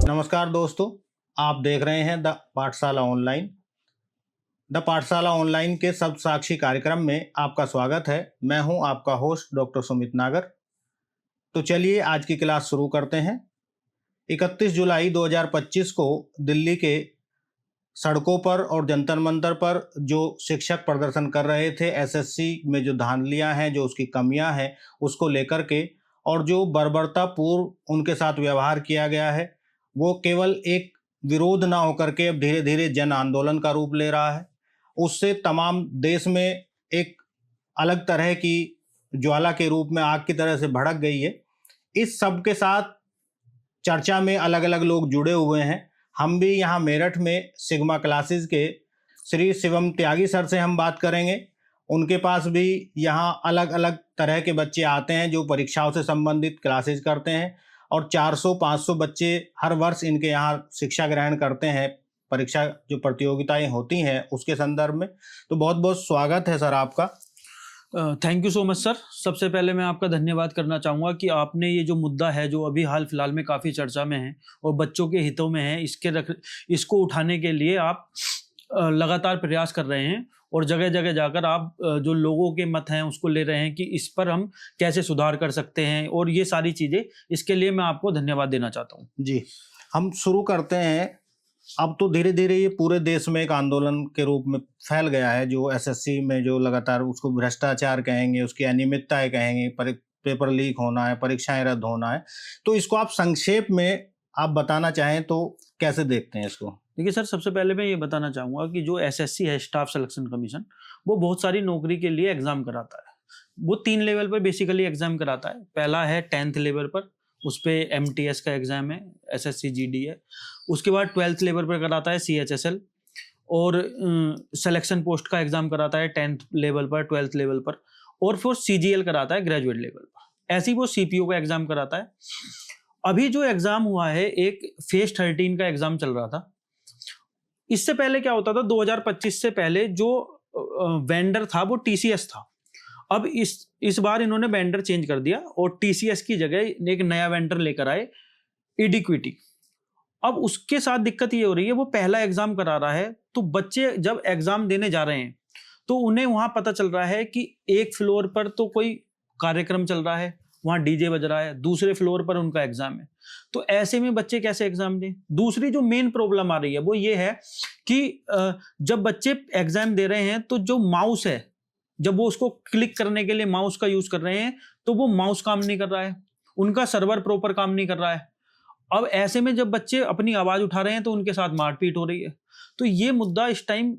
नमस्कार दोस्तों, आप देख रहे हैं द पाठशाला ऑनलाइन। द पाठशाला ऑनलाइन के शब्द साक्षी कार्यक्रम में आपका स्वागत है। मैं हूं आपका होस्ट डॉक्टर सुमित नागर। तो चलिए आज की क्लास शुरू करते हैं। 31 जुलाई 2025 को दिल्ली के सड़कों पर और जंतर मंतर पर जो शिक्षक प्रदर्शन कर रहे थे, एसएससी में जो धांधलियां हैं, जो उसकी कमियां हैं, उसको लेकर के, और जो बर्बरतापूर्व उनके साथ व्यवहार किया गया है, वो केवल एक विरोध ना होकर के अब धीरे धीरे जन आंदोलन का रूप ले रहा है। उससे तमाम देश में एक अलग तरह की ज्वाला के रूप में आग की तरह से भड़क गई है। इस सब के साथ चर्चा में अलग अलग लोग जुड़े हुए हैं। हम भी यहाँ मेरठ में सिग्मा क्लासेस के श्री शिवम त्यागी सर से हम बात करेंगे। उनके पास भी यहाँ अलग अलग तरह के बच्चे आते हैं जो परीक्षाओं से संबंधित क्लासेस करते हैं, और 400-500 बच्चे हर वर्ष इनके यहाँ शिक्षा ग्रहण करते हैं, परीक्षा जो प्रतियोगिताएं होती हैं उसके संदर्भ में। तो बहुत बहुत स्वागत है सर आपका। Thank you so much sir. सबसे पहले मैं आपका धन्यवाद करना चाहूँगा कि आपने ये जो मुद्दा है जो अभी हाल फिलहाल में काफ़ी चर्चा में है और बच्चों के हितों में है, इसको उठाने के लिए आप लगातार प्रयास कर रहे हैं और जगह जगह जाकर आप जो लोगों के मत हैं उसको ले रहे हैं कि इस पर हम कैसे सुधार कर सकते हैं, और ये सारी चीज़ें, इसके लिए मैं आपको धन्यवाद देना चाहता हूँ। जी, हम शुरू करते हैं। अब तो धीरे धीरे ये पूरे देश में एक आंदोलन के रूप में फैल गया है, जो एसएससी में जो लगातार उसको भ्रष्टाचार कहेंगे, उसकी अनियमितताएं कहेंगे, पेपर लीक होना है, परीक्षाएं रद्द होना है। तो इसको आप संक्षेप में आप बताना चाहें तो कैसे देखते हैं इसको? देखिए सर, सबसे पहले मैं ये बताना चाहूँगा कि जो एसएससी है, स्टाफ सिलेक्शन कमीशन, वो बहुत सारी नौकरी के लिए एग्ज़ाम कराता है। वो 3 लेवल पर बेसिकली एग्ज़ाम कराता है। पहला है 10th लेवल पर, उस पर MTS का एग्ज़ाम है, SSC GD है। उसके बाद 12th लेवल पर कराता है CHSL, और सिलेक्शन पोस्ट का एग्ज़ाम कराता है 10th लेवल पर, 12th लेवल पर, और फिर CGL कराता है ग्रेजुएट लेवल पर। ऐसे ही वो CPO का एग्ज़ाम कराता है। अभी जो एग्ज़ाम हुआ है, एक फेज 13 का एग्ज़ाम चल रहा था। इससे पहले क्या होता था, 2025 से पहले जो वेंडर था वो TCS था। अब इस बार इन्होंने वेंडर चेंज कर दिया और TCS की जगह एक नया वेंडर लेकर आए, एडिक्विटी। अब उसके साथ दिक्कत ये हो रही है, वो पहला एग्जाम करा रहा है, तो बच्चे जब एग्जाम देने जा रहे हैं तो उन्हें वहां पता चल रहा है कि एक फ्लोर पर तो कोई कार्यक्रम चल रहा है, वहां डीजे बज रहा है, दूसरे फ्लोर पर उनका एग्जाम है। तो ऐसे में बच्चे कैसे एग्जाम दें? दूसरी जो मेन प्रॉब्लम आ रही है वो ये है कि जब बच्चे एग्जाम दे रहे हैं तो जो माउस है, जब वो उसको क्लिक करने के लिए माउस का यूज कर रहे हैं तो वो माउस काम नहीं कर रहा है, उनका सर्वर प्रॉपर काम नहीं कर रहा है। अब ऐसे में जब बच्चे अपनी आवाज उठा रहे हैं तो उनके साथ मारपीट हो रही है। तो ये मुद्दा इस टाइम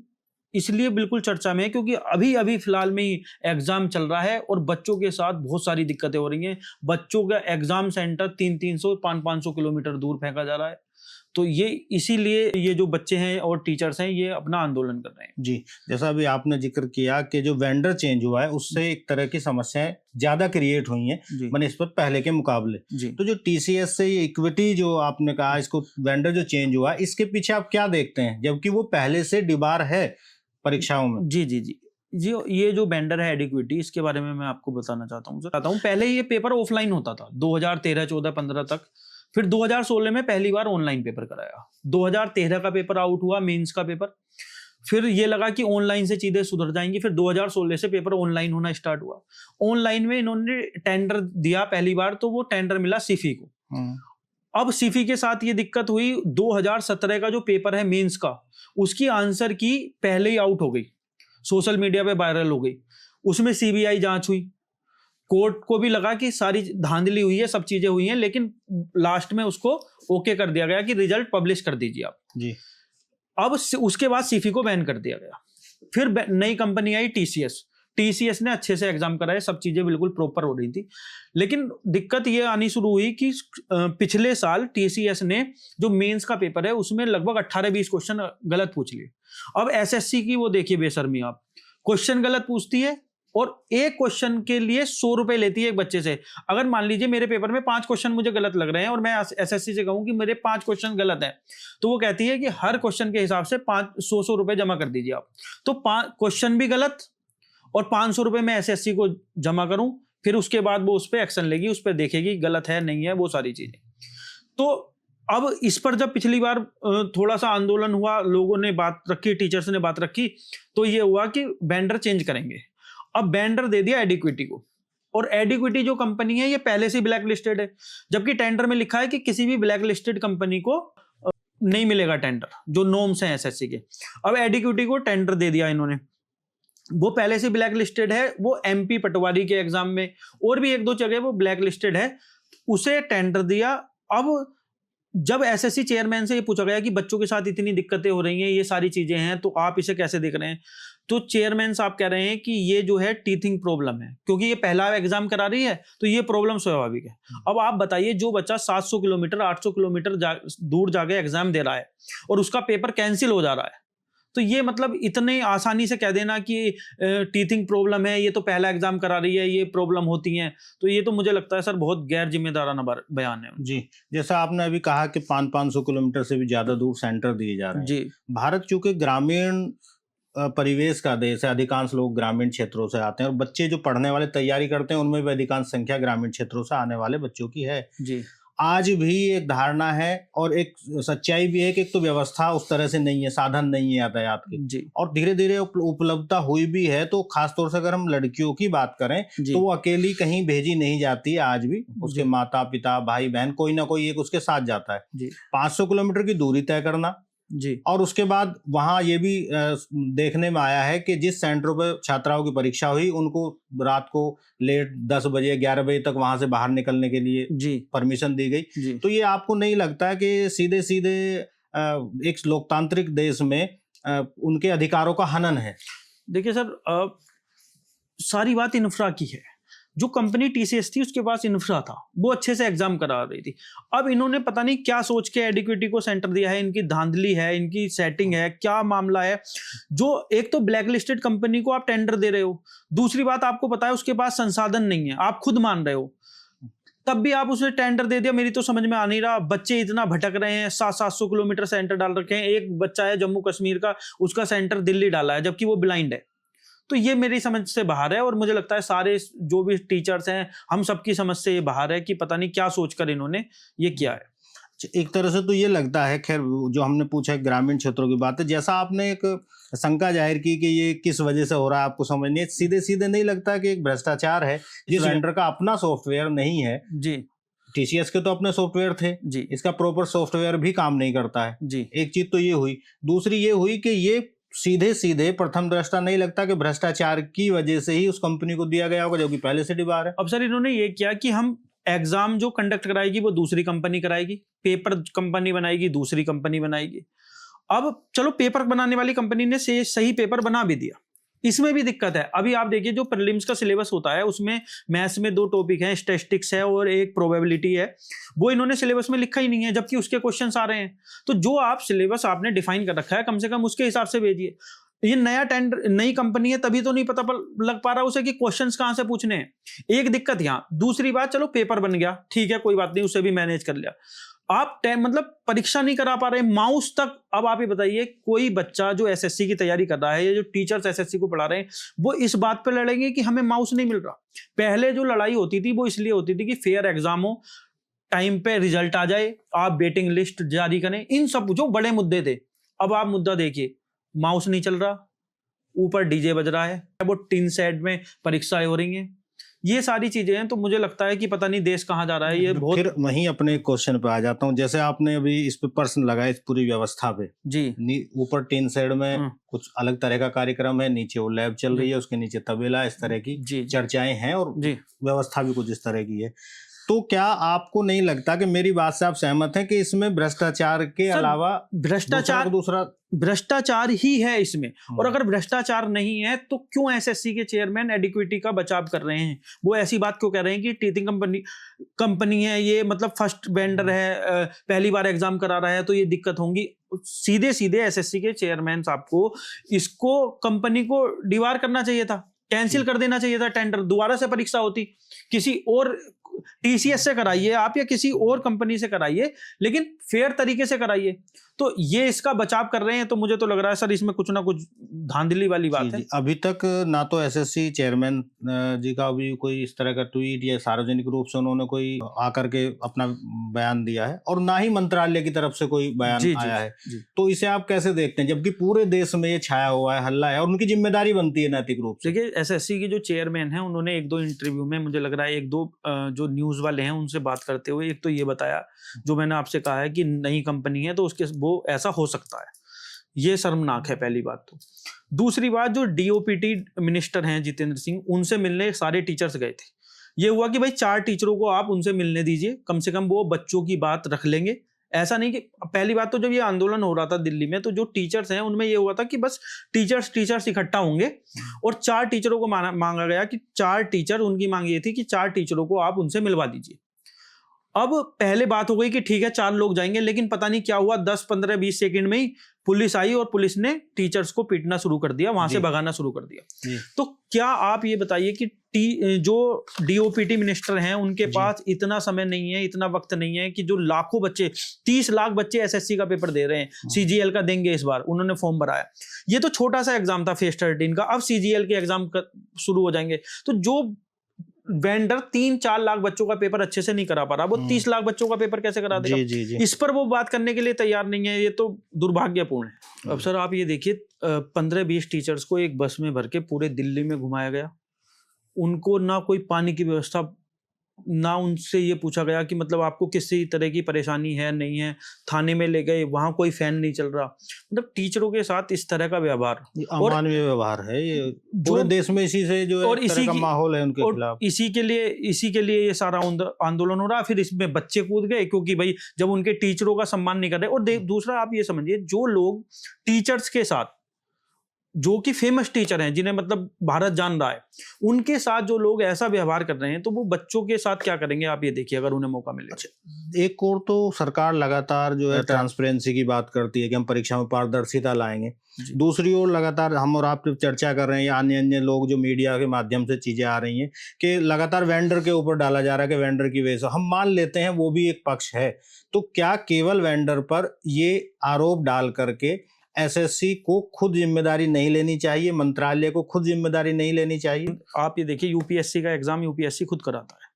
इसलिए बिल्कुल चर्चा में है क्योंकि अभी अभी फिलहाल में ही एग्जाम चल रहा है और बच्चों के साथ बहुत सारी दिक्कतें हो रही हैं। बच्चों का एग्जाम सेंटर 300-500 किलोमीटर दूर फेंका जा रहा है। तो ये इसीलिए ये जो बच्चे हैं और टीचर्स हैं ये अपना आंदोलन कर रहे हैं। जी, जैसा अभी आपने जिक्र किया कि जो वेंडर चेंज हुआ है उससे एक तरह की समस्याएं ज्यादा क्रिएट हुई हैं बनिस्बत पहले के मुकाबले। तो जो TCS से ये इक्विटी जो आपने कहा, इसको वेंडर जो चेंज हुआ, इसके पीछे आप क्या देखते हैं, जबकि वो पहले से डिबार है परीक्षाओं में? जी, ये जो वेंडर है एडिक्विटी, इसके बारे में मैं आपको बताना चाहता हूँ। पहले ये पेपर ऑफलाइन होता था 2013, 14, 15 तक। फिर 2016 में पहली बार ऑनलाइन पेपर कराया। 2013 का पेपर आउट हुआ, मेंस का पेपर। फिर ये लगा कि ऑनलाइन से चीजें सुधर जाएंगी। फिर 2016 से पेपर ऑनलाइन होना स्टार्ट हुआ। ऑनलाइन में इन्होंने टेंडर दिया पहली बार, तो वो टेंडर मिला सिफी को। अब सिफी के साथ ये दिक्कत हुई, 2017 का जो पेपर है मेंस का, उसकी आंसर की पहले ही आउट हो गई, सोशल मीडिया पे वायरल हो गई। उसमें CBI जांच हुई, कोर्ट को भी लगा कि सारी धांधली हुई है, सब चीजें हुई हैं, लेकिन लास्ट में उसको ओके कर दिया गया कि रिजल्ट पब्लिश कर दीजिए आप जी। अब उसके बाद सिफी को बैन कर दिया गया। फिर नई कंपनी आई TCS ने अच्छे से एग्जाम कराए, सब चीजें बिल्कुल प्रॉपर हो रही थी। लेकिन दिक्कत ये आनी शुरू हुई कि पिछले साल TCS ने जो मेंस का पेपर है उसमें लगभग 18-20 क्वेश्चन गलत पूछ लिए। अब SSC की वो देखिए बेशर्मी, आप क्वेश्चन गलत पूछती है और एक क्वेश्चन के लिए 100 रुपए लेती है एक बच्चे से। अगर मान लीजिए मेरे पेपर में 5 क्वेश्चन मुझे गलत लग रहे हैं और मैं SSC से कहूं कि मेरे 5 क्वेश्चन गलत हैं, तो वो कहती है कि हर क्वेश्चन के हिसाब से 100 रुपए जमा कर दीजिए आप। तो 5 क्वेश्चन भी गलत और 500 रुपए मैं SSC को जमा करूं, फिर उसके बाद वो उस पर एक्शन लेगी, उस पर देखेगी गलत है नहीं है वो सारी चीजें। तो अब इस पर जब पिछली बार थोड़ा सा आंदोलन हुआ, लोगों ने बात रखी, टीचर्स ने बात रखी, तो ये हुआ कि वेंडर चेंज करेंगे। अब वेंडर दे दिया एडिक्विटी को, और एडिक्विटी जो कंपनी है ये पहले से ब्लैक लिस्टेड है, जबकि टेंडर में लिखा है कि किसी भी ब्लैक लिस्टेड कंपनी को नहीं मिलेगा टेंडर, जो नॉर्म्स हैं एसएससी के। अब एडिक्विटी को टेंडर दे दिया इन्होंने, वो पहले से ब्लैक लिस्टेड है, वो एमपी पटवारी के एग्जाम में और भी एक दो जगह वो ब्लैक लिस्टेड है, उसे टेंडर दिया। अब जब एसएससी चेयरमैन से ये पूछा गया कि बच्चों के साथ इतनी दिक्कतें हो रही हैं, ये सारी चीजें हैं, तो आप इसे कैसे देख रहे हैं, तो चेयरमैन साहब कह रहे हैं कि ये जो है टीथिंग प्रॉब्लम है, क्योंकि ये पहला एग्जाम करा रही है तो ये प्रॉब्लम स्वाभाविक है। अब आप बताइए, जो बच्चा 700 किलोमीटर 800 किलोमीटर दूर जाके एग्जाम दे रहा है और उसका पेपर कैंसिल हो जा रहा है, तो ये मतलब इतने आसानी से कह देना कि टीथिंग प्रॉब्लम है, ये तो पहला एग्जाम करा रही है, ये प्रॉब्लम होती है, तो ये तो मुझे लगता है सर बहुत गैर जिम्मेदाराना बयान है। जी, जैसा आपने अभी कहा कि 500 किलोमीटर से भी ज्यादा दूर सेंटर दिए जा रहे हैं। जी, भारत चूंकि ग्रामीण परिवेश का देश है, अधिकांश लोग ग्रामीण क्षेत्रों से आते हैं, और बच्चे जो पढ़ने वाले तैयारी करते हैं उनमें भी अधिकांश संख्या ग्रामीण क्षेत्रों से आने वाले बच्चों की है। जी, आज भी एक धारणा है और एक सच्चाई भी है कि एक तो व्यवस्था उस तरह से नहीं है, साधन नहीं है यातायात की, जी, और धीरे धीरे उपलब्धता हुई भी है। तो खासतौर से अगर हम लड़कियों की बात करें जी, तो वो अकेली कहीं भेजी नहीं जाती है आज भी, उसके जी, माता पिता भाई बहन कोई ना कोई एक उसके साथ जाता है। जी, 500 किलोमीटर की दूरी तय करना, जी, और उसके बाद वहाँ ये भी देखने में आया है कि जिस सेंटरों पर छात्राओं की परीक्षा हुई उनको रात को लेट 10 बजे 11 बजे तक वहाँ से बाहर निकलने के लिए जी, परमिशन दी गई। जी। तो ये आपको नहीं लगता है कि सीधे सीधे एक लोकतांत्रिक देश में उनके अधिकारों का हनन है? देखिए सर, सारी बात इंफ्रा की है। जो कंपनी टीसीएस थी उसके पास इंफ्रा था, वो अच्छे से एग्जाम करा रही थी। अब इन्होंने पता नहीं क्या सोच के एडिक्विटी को सेंटर दिया है, इनकी धांधली है, इनकी सेटिंग है, क्या मामला है। जो एक तो ब्लैक लिस्टेड कंपनी को आप टेंडर दे रहे हो, दूसरी बात आपको पता है उसके पास संसाधन नहीं है, आप खुद मान रहे हो, तब भी आप उसे टेंडर दे दिया। मेरी तो समझ में आ नहीं रहा, बच्चे इतना भटक रहे हैं, 700 किलोमीटर सेंटर डाल रखे हैं। एक बच्चा है जम्मू कश्मीर का, उसका सेंटर दिल्ली डाला है, जबकि वो ब्लाइंड है। तो ये मेरी समझ से बाहर है, और मुझे लगता है सारे जो भी टीचर्स हैं हम सबकी समझ से ये बाहर है कि पता नहीं क्या सोचकर इन्होंने ये किया है। एक तरह से तो ये लगता है, खैर जो हमने पूछा है ग्रामीण क्षेत्रों की बात है, जैसा आपने एक शंका जाहिर की कि ये किस वजह से हो रहा है आपको समझ नहीं, सीधे सीधे नहीं लगता कि एक भ्रष्टाचार है, जिस वेंडर का अपना सॉफ्टवेयर नहीं है। जी, टीसीएस के तो अपने सॉफ्टवेयर थे, जी, इसका प्रॉपर सॉफ्टवेयर भी काम नहीं करता है। जी। एक चीज तो ये हुई, दूसरी ये हुई कि ये सीधे सीधे प्रथम दृष्टा नहीं लगता कि भ्रष्टाचार की वजह से ही उस कंपनी को दिया गया होगा, जो कि पहले से डिबार है। अब सर इन्होंने ये किया कि हम एग्जाम जो कंडक्ट कराएगी वो दूसरी कंपनी कराएगी, पेपर कंपनी बनाएगी दूसरी कंपनी बनाएगी। अब चलो पेपर बनाने वाली कंपनी ने से सही पेपर बना भी दिया, इसमें भी दिक्कत है। अभी आप देखिए जो प्रीलिम्स का सिलेबस होता है उसमें मैथ्स में 2 टॉपिक हैं, स्टैटिस्टिक्स है और एक प्रोबेबिलिटी है, वो इन्होंने सिलेबस में लिखा ही नहीं है, जबकि उसके क्वेश्चंस आ रहे हैं। तो जो आप सिलेबस आपने डिफाइन कर रखा है कम से कम उसके हिसाब से भेजिए। ये नया टेंडर नई कंपनी है, तभी तो नहीं पता लग पा रहा उसे कि क्वेश्चंस कहां से पूछने हैं। एक दिक्कत यहाँ, दूसरी बात चलो पेपर बन गया, ठीक है कोई बात नहीं, उसे भी मैनेज कर लिया। आप मतलब परीक्षा नहीं करा पा रहे, माउस तक। अब आप ये बताइए, कोई बच्चा जो एसएससी की तैयारी कर रहा है या जो टीचर्स एसएससी को पढ़ा रहे हैं, वो इस बात पे लड़ेंगे कि हमें माउस नहीं मिल रहा। पहले जो लड़ाई होती थी वो इसलिए होती थी कि फेयर एग्जाम हो, टाइम पे रिजल्ट आ जाए, आप वेटिंग लिस्ट जारी करें, इन सब जो बड़े मुद्दे थे। अब आप मुद्दा देखिए, माउस नहीं चल रहा, ऊपर डीजे बज रहा है, वो टिन शेड में परीक्षाएं हो रही हैं, ये सारी चीजें हैं। तो मुझे लगता है कि पता नहीं देश कहाँ जा रहा है। ये बहुत, फिर वहीं अपने क्वेश्चन पे आ जाता हूँ, जैसे आपने अभी इस पे प्रश्न लगाया इस पूरी व्यवस्था पे। जी, ऊपर टीन शेड में कुछ अलग तरह का कार्यक्रम है, नीचे वो लैब चल रही है, उसके नीचे तबेला, इस तरह की चर्चाएं हैं, और व्यवस्था भी कुछ इस तरह की है। तो क्या आपको नहीं लगता कि, मेरी बात से आप सहमत हैं कि इसमें भ्रष्टाचार के अलावा भ्रष्टाचार ही है इसमें? और अगर भ्रष्टाचार नहीं है तो क्यों एसएससी के चेयरमैन एडिक्विटी का बचाव कर रहे हैं? वो ऐसी बात क्यों कह रहे हैं कि टीचिंग कंपनी है ये, मतलब फर्स्ट वेंडर है, पहली बार एग्जाम करा रहा है तो ये दिक्कत होंगी। सीधे सीधे एसएससी के चेयरमैन साहब को इसको कंपनी को डिवार करना चाहिए था। कैंसिल कर देना चाहिए था टेंडर, दोबारा से परीक्षा होती, किसी और टीसीएस से कराइए आप या किसी और कंपनी से कराइए, लेकिन फेयर तरीके से कराइए। तो ये इसका बचाव कर रहे हैं, तो मुझे तो लग रहा है सर इसमें कुछ ना कुछ धांधली वाली बात है। अभी तक ना तो एसएससी चेयरमैन जी का भी कोई इस तरह का ट्वीट या सार्वजनिक रूप से उन्होंने कोई आकर के अपना बयान दिया है, और ना ही मंत्रालय की तरफ से कोई बयान आया है। तो इसे आप कैसे देखते हैं, जबकि पूरे देश में ये छाया हुआ है, हल्ला है, और उनकी जिम्मेदारी बनती है नैतिक रूप से? देखिए, एसएससी के जो चेयरमैन हैं उन्होंने एक दो इंटरव्यू में, मुझे लग रहा है एक दो जो न्यूज वाले हैं उनसे बात करते हुए एक तो ये बताया, जो मैंने आपसे कहा है कि नई कंपनी है तो उसके वो ऐसा हो सकता है। ये शर्मनाक है पहली बात। तो दूसरी बात, जो डीओपीटी मिनिस्टर हैं जितेंद्र सिंह, उनसे मिलने सारे टीचर्स गए थे। ये हुआ कि भाई 4 टीचरों को आप उनसे मिलने दीजिए, कम से कम वो बच्चों की बात रख लेंगे। ऐसा नहीं कि पहली बात तो जब ये आंदोलन हो रहा था दिल्ली में, तो जो टीचर्स हैं उनमें ये हुआ था कि बस टीचर्स इकट्ठा होंगे, और 4 टीचरों को मांगा गया कि 4 टीचर, उनकी मांग ये थी कि 4 टीचरों को आप उनसे मिलवा दीजिए। अब पहले बात हो गई कि ठीक है 4 लोग जाएंगे, लेकिन पता नहीं क्या हुआ, 10, 15, 20 सेकंड में ही पुलिस आई और पुलिस ने टीचर्स को पीटना शुरू कर दिया, वहां से भगाना शुरू कर दिया। तो क्या आप ये बताइए कि जो डीओपीटी मिनिस्टर हैं उनके पास इतना समय नहीं है, इतना वक्त नहीं है कि जो लाखों बच्चे, 30 लाख बच्चे एसएससी का पेपर दे रहे हैं, सीजीएल का देंगे इस बार, उन्होंने फॉर्म भराया। ये तो छोटा सा एग्जाम था फेज 13 का, अब सीजीएल के एग्जाम शुरू हो जाएंगे। तो जो वेंडर 3-4 लाख बच्चों का पेपर अच्छे से नहीं करा पा रहा, वो 30 लाख बच्चों का पेपर कैसे करा देगा? जी। इस पर वो बात करने के लिए तैयार नहीं है, ये तो दुर्भाग्यपूर्ण है। अब सर आप ये देखिए, 15-20 टीचर्स को एक बस में भर के पूरे दिल्ली में घुमाया गया, उनको ना कोई पानी की व्यवस्था, ना उनसे ये पूछा गया कि मतलब आपको किसी तरह की परेशानी है नहीं है, थाने में ले गए, वहां कोई फैन नहीं चल रहा। मतलब टीचरों के साथ इस तरह का व्यवहार अमानवीय व्यवहार है, ये पूरे देश में इसी से जो और इसी का माहौल है उनके खिलाफ। इसी के लिए ये सारा आंदोलन हो रहा है। फिर इसमें बच्चे कूद गए, क्योंकि भाई जब उनके टीचरों का सम्मान नहीं कर रहे। और दूसरा आप ये समझिए, जो लोग टीचर्स के साथ, जो कि फेमस टीचर हैं, जिन्हें मतलब भारत जान रहा है, उनके साथ जो लोग ऐसा व्यवहार कर रहे हैं, तो वो बच्चों के साथ क्या करेंगे आप ये देखिए, अगर उन्हें मौका मिले। अच्छा, एक और तो सरकार लगातार जो है ट्रांसपेरेंसी की बात करती है कि हम परीक्षा में पारदर्शिता लाएंगे, दूसरी ओर लगातार हम और आप चर्चा कर रहे हैं या अन्य लोग जो मीडिया के माध्यम से चीजें आ रही हैं कि लगातार वेंडर के ऊपर डाला जा रहा है कि वेंडर की वजह से, हम मान लेते हैं वो भी एक पक्ष है। तो क्या केवल वेंडर पर ये आरोप डाल करके एसएससी को खुद जिम्मेदारी नहीं लेनी चाहिए, मंत्रालय को खुद जिम्मेदारी नहीं लेनी चाहिए? आप ये देखिए, यूपीएससी का एग्जाम यूपीएससी खुद कराता है,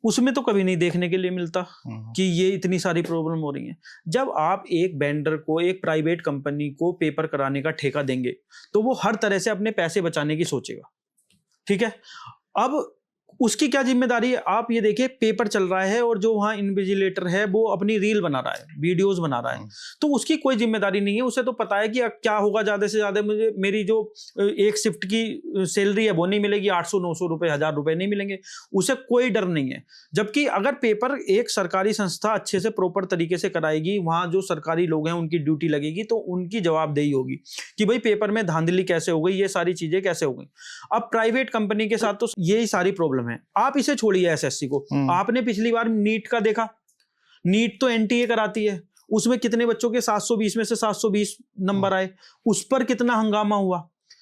उसमें तो कभी नहीं देखने के लिए मिलता कि ये इतनी सारी प्रॉब्लम हो रही है। जब आप एक वेंडर को, एक प्राइवेट कंपनी को पेपर कराने का ठेका देंगे, तो वो हर तरह से अपने पैसे बचाने की सोचेगा, ठीक है। अब उसकी क्या जिम्मेदारी है? आप ये देखिए, पेपर चल रहा है और जो वहां इन्विजिलेटर है वो अपनी रील बना रहा है, वीडियोस बना रहा है, तो उसकी कोई जिम्मेदारी नहीं है। उसे तो पता है कि क्या होगा, ज्यादा से ज्यादा मुझे मेरी जो एक शिफ्ट की सैलरी है वो नहीं मिलेगी, 800-900 रुपए, 1000 रुपए नहीं मिलेंगे, उसे कोई डर नहीं है। जबकि अगर पेपर एक सरकारी संस्था अच्छे से प्रॉपर तरीके से कराएगी, वहां जो सरकारी लोग हैं उनकी ड्यूटी लगेगी, तो उनकी जवाबदेही होगी कि भाई पेपर में धांधली कैसे हो गई, ये सारी चीजें कैसे हो गई। अब प्राइवेट कंपनी के साथ तो यही सारी प्रॉब्लम है। आप इसे छोड़िए एसएससी को, आपने पिछली बार नीट का देखा, नीट तो एनटीए कराती है, उसमें कितने बच्चों के 720 में से 720 नंबर आए, उस पर कितना हंगामा हुआ।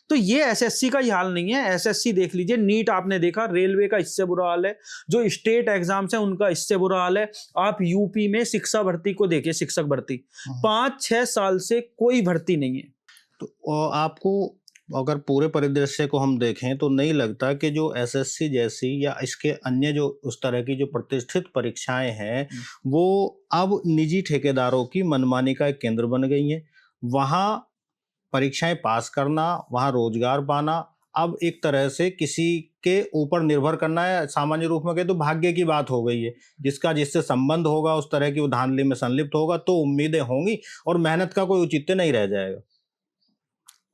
तो ये एसएससी का ही हाल नहीं है। एसएससी देख लीजिए, नीट आपने देखा, रेलवे का इससे बुरा हाल है, जो स्टेट एग्जाम्स है उनका इससे बुरा हाल है। आप यूपी में शिक्षा भर्ती को देखिए, शिक्षक भर्ती 5-6 साल से कोई भर्ती नहीं है। तो आपको अगर पूरे परिदृश्य को हम देखें तो नहीं लगता कि जो एसएससी जैसी या इसके अन्य जो उस तरह की जो प्रतिष्ठित परीक्षाएं हैं वो अब निजी ठेकेदारों की मनमानी का एक केंद्र बन गई हैं? वहाँ परीक्षाएं पास करना, वहाँ रोजगार पाना अब एक तरह से किसी के ऊपर निर्भर करना है, सामान्य रूप में कहें तो भाग्य की बात हो गई है। जिसका जिससे संबंध होगा, उस तरह की वो धांधली में संलिप्त होगा, तो उम्मीदें होंगी और मेहनत का कोई औचित्य नहीं रह जाएगा।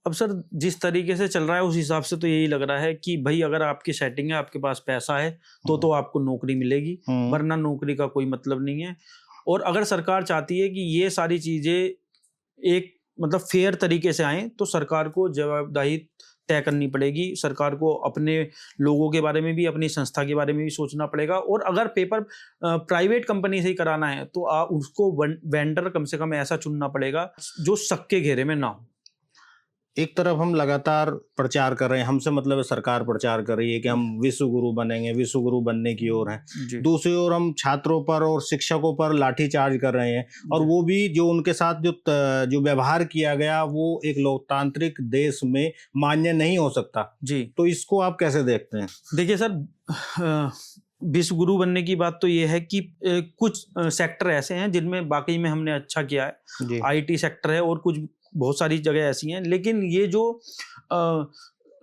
अब सर जिस तरीके से चल रहा है उस हिसाब से तो यही लग रहा है कि भाई अगर आपकी सेटिंग है, आपके पास पैसा है, तो आपको नौकरी मिलेगी, वरना नौकरी का कोई मतलब नहीं है। और अगर सरकार चाहती है कि ये सारी चीजें एक मतलब फेयर तरीके से आए, तो सरकार को जवाबदेही तय करनी पड़ेगी। सरकार को अपने लोगों के बारे में भी, अपनी संस्था के बारे में भी सोचना पड़ेगा। और अगर पेपर प्राइवेट कंपनी से ही कराना है तो उसको वेंडर कम से कम ऐसा चुनना पड़ेगा जो शक के घेरे में ना हो। एक तरफ हम लगातार प्रचार कर रहे हैं, हमसे मतलब है सरकार प्रचार कर रही है कि हम विश्व गुरु बनेंगे, विश्व गुरु बनने की ओर हैं। जी दूसरी ओर हम छात्रों पर और शिक्षकों पर लाठीचार्ज कर रहे हैं, और वो भी जो उनके साथ जो व्यवहार किया गया वो एक लोकतांत्रिक देश में मान्य नहीं हो सकता। जी। तो इसको आप कैसे देखते हैं? देखिए सर, विश्व गुरु बनने की बात तो ये है कि कुछ सेक्टर ऐसे हैं जिनमें वाकई में हमने अच्छा किया है। जी आईटी सेक्टर है और कुछ बहुत सारी जगह ऐसी हैं, लेकिन ये जो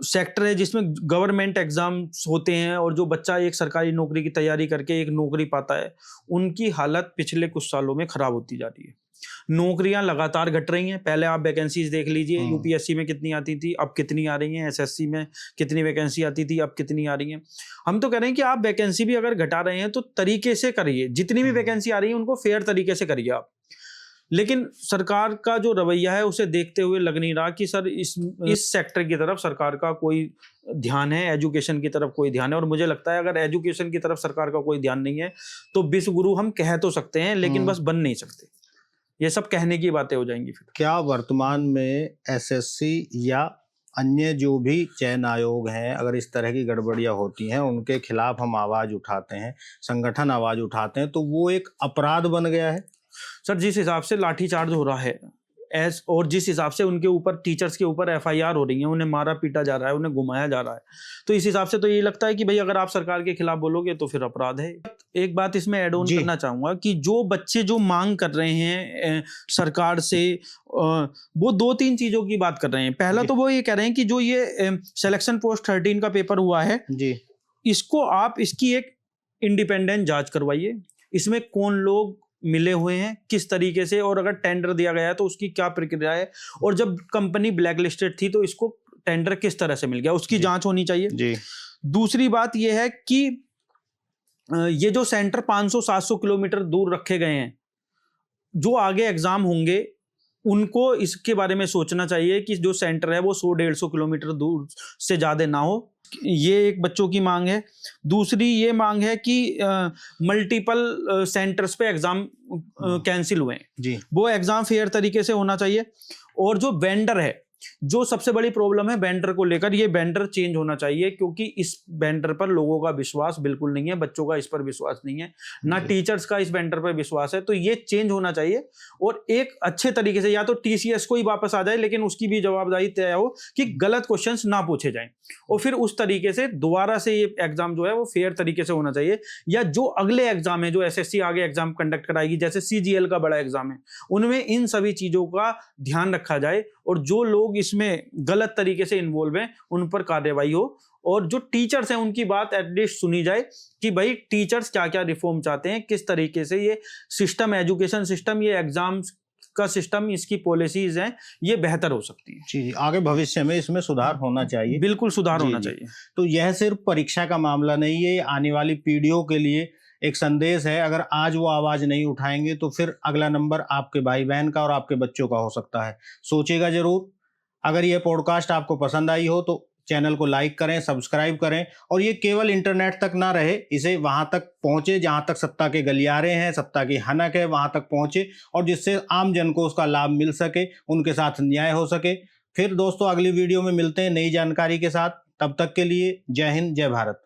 सेक्टर है जिसमें गवर्नमेंट एग्जाम्स होते हैं और जो बच्चा एक सरकारी नौकरी की तैयारी करके एक नौकरी पाता है, उनकी हालत पिछले कुछ सालों में खराब होती जा रही है। नौकरियां लगातार घट रही हैं। पहले आप वैकेंसीज देख लीजिए, यूपीएससी में कितनी आती थी, अब कितनी आ रही हैं। एसएससी में कितनी वैकेंसी आती थी, अब कितनी आ रही हैं। हम तो कह रहे हैं कि आप वैकेंसी भी अगर घटा रहे हैं तो तरीके से करिए, जितनी भी वैकेंसी आ रही है उनको फेयर तरीके से करिए आप। लेकिन सरकार का जो रवैया है उसे देखते हुए लग नहीं रहा कि सर इस सेक्टर की तरफ सरकार का कोई ध्यान है, एजुकेशन की तरफ कोई ध्यान है। और मुझे लगता है अगर एजुकेशन की तरफ सरकार का कोई ध्यान नहीं है तो विश्व गुरु हम कह तो सकते हैं, लेकिन बस बन नहीं सकते। ये सब कहने की बातें हो जाएंगी। फिर क्या वर्तमान में एसएससी या अन्य जो भी चयन आयोग हैं, अगर इस तरह की गड़बड़ियां होती हैं उनके खिलाफ हम आवाज उठाते हैं, संगठन आवाज उठाते हैं, तो वो एक अपराध बन गया है? सर, जिस हिसाब से लाठीचार्ज हो रहा है और जिस हिसाब से उनके ऊपर, टीचर्स के ऊपर एफआईआर हो रही है, उन्हें मारा पीटा जा रहा है, उन्हें घुमाया जा रहा है, तो इस हिसाब से तो ये लगता है कि भाई अगर आप सरकार के खिलाफ बोलोगे तो फिर अपराध है। एक बात इसमें ऐड ऑन करना चाहूंगा कि जो बच्चे जो मांग कर रहे हैं सरकार से, वो 2-3 चीजों की बात कर रहे हैं। पहला तो वो ये कह रहे हैं कि जो ये सिलेक्शन पोस्ट 13 का पेपर हुआ है जी, इसको आप इसकी एक इंडिपेंडेंट जांच करवाइए। इसमें कौन लोग मिले हुए हैं, किस तरीके से, और अगर टेंडर दिया गया है तो उसकी क्या प्रक्रिया है, और जब कंपनी ब्लैक लिस्टेड थी तो इसको टेंडर किस तरह से मिल गया, उसकी जांच होनी चाहिए जी। दूसरी बात यह है कि ये जो सेंटर 500-700 किलोमीटर दूर रखे गए हैं, जो आगे एग्जाम होंगे उनको इसके बारे में सोचना चाहिए कि जो सेंटर है वो 100-150 किलोमीटर दूर से ज्यादा ना हो। ये एक बच्चों की मांग है। दूसरी ये मांग है कि मल्टीपल सेंटर्स पे एग्जाम कैंसिल हुए हैं जी, वो एग्जाम फेयर तरीके से होना चाहिए। और जो वेंडर है, जो सबसे बड़ी प्रॉब्लम है वेंडर को लेकर, ये वेंडर चेंज होना चाहिए, क्योंकि इस वेंडर पर लोगों का विश्वास बिल्कुल नहीं है, बच्चों का इस पर विश्वास नहीं है, ना टीचर्स का इस वेंडर पर विश्वास है। तो ये चेंज होना चाहिए और एक अच्छे तरीके से या तो टीसीएस को ही वापस आ जाए, लेकिन उसकी भी जवाबदारी तय हो कि गलत क्वेश्चंस ना पूछे जाएं, और फिर उस तरीके से दोबारा से ये एग्जाम जो है वो फेयर तरीके से होना चाहिए। या जो अगले एग्जाम है, जो एसएससी आगे एग्जाम कंडक्ट कराएगी, जैसे सीजीएल का बड़ा एग्जाम है, उनमें इन सभी चीजों का ध्यान रखा जाए और जो लोग इसमें गलत तरीके से इन्वॉल्व हैं उन पर कार्रवाई हो, और जो टीचर्स हैं उनकी बात एटलीस्ट सुनी जाए कि भाई टीचर्स क्या क्या रिफॉर्म चाहते हैं, किस तरीके से ये सिस्टम, एजुकेशन सिस्टम, ये एग्जाम्स का सिस्टम, इसकी पॉलिसीज हैं, ये बेहतर हो सकती है। जी, आगे भविष्य में इसमें सुधार होना चाहिए। बिल्कुल सुधार होना चाहिए। तो यह सिर्फ परीक्षा का मामला नहीं है, आने वाली पीढ़ियों के लिए एक संदेश है। अगर आज वो आवाज नहीं उठाएंगे तो फिर अगला नंबर आपके भाई बहन का और आपके बच्चों का हो सकता है। सोचिएगा जरूर। अगर ये पॉडकास्ट आपको पसंद आई हो तो चैनल को लाइक करें, सब्सक्राइब करें, और ये केवल इंटरनेट तक ना रहे, इसे वहां तक पहुंचे जहां तक सत्ता के गलियारे हैं, सत्ता की हनक है, वहां तक पहुंचे, और जिससे आम जन को उसका लाभ मिल सके, उनके साथ न्याय हो सके। फिर दोस्तों अगली वीडियो में मिलते हैं नई जानकारी के साथ। तब तक के लिए जय हिंद, जय भारत।